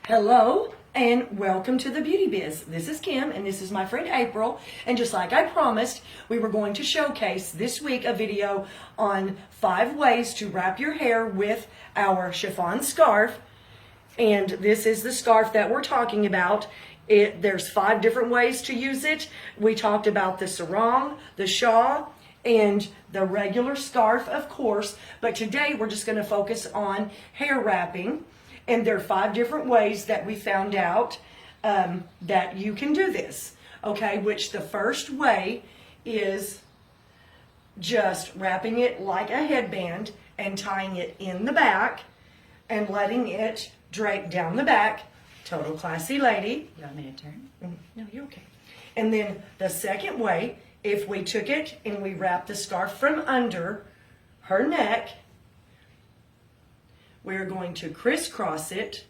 Hello and welcome to the Beauty Biz. This is Kim and this is my friend April, and just like I promised, we were going to showcase this week a video on 5 ways to wrap your hair with our chiffon scarf. And this is the scarf that we're talking about. There's 5 different ways to use it. We talked about the sarong, the shawl, and the regular scarf, of course, but today we're just going to focus on hair wrapping. And there are 5 different ways that we found out that you can do this. Okay, which the first way is just wrapping it like a headband and tying it in the back and letting it drape down the back. Total classy lady. You want me to turn? No, you're okay. And then the second way, if we took it and we wrapped the scarf from under her neck, we're going to crisscross it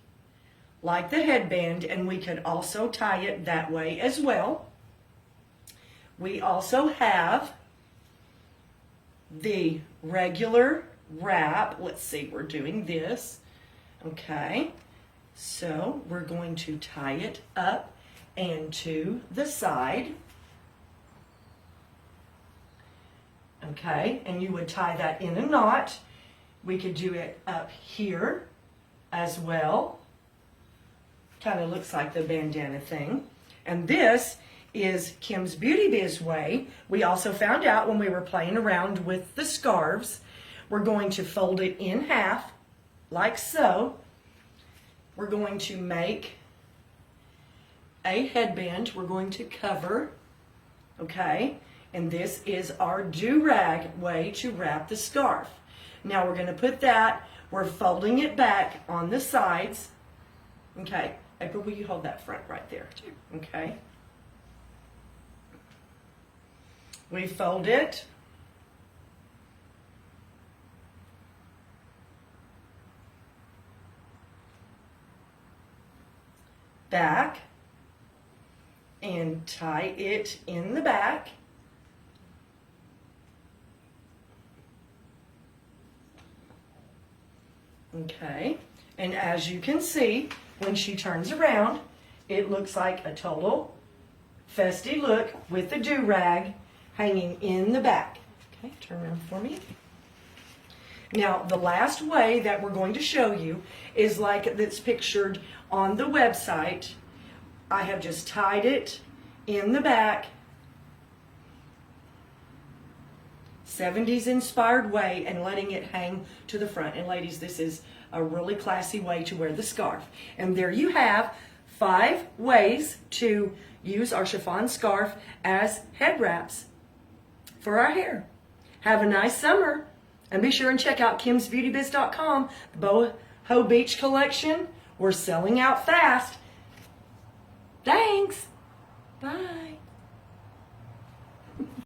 like the headband, and we could also tie it that way as well. We also have the regular wrap. Let's see, we're doing this. Okay, so we're going to tie it up and to the side. Okay, and you would tie that in a knot. We could do it up here as well. Kind of looks like the bandana thing. And this is Kim's Beauty Biz way. We also found out when we were playing around with the scarves, we're going to fold it in half, like so. We're going to make a headband. We're going to cover, okay? And this is our do-rag way to wrap the scarf. Now we're going to put that, we're folding it back on the sides. Okay, April, will you hold that front right there? Okay. We fold it. Back. And tie it in the back. Okay, and as you can see, when she turns around, it looks like a total festy look with the do-rag hanging in the back. Okay, turn around for me. Now, the last way that we're going to show you is like that's pictured on the website. I have just tied it in the back, 70s inspired way, and letting it hang to the front. And ladies, this is a really classy way to wear the scarf. And there you have 5 ways to use our chiffon scarf as head wraps for our hair. Have a nice summer, and be sure and check out kimsbeautybiz.com, the Boho Beach Collection. We're selling out fast. Thanks. Bye.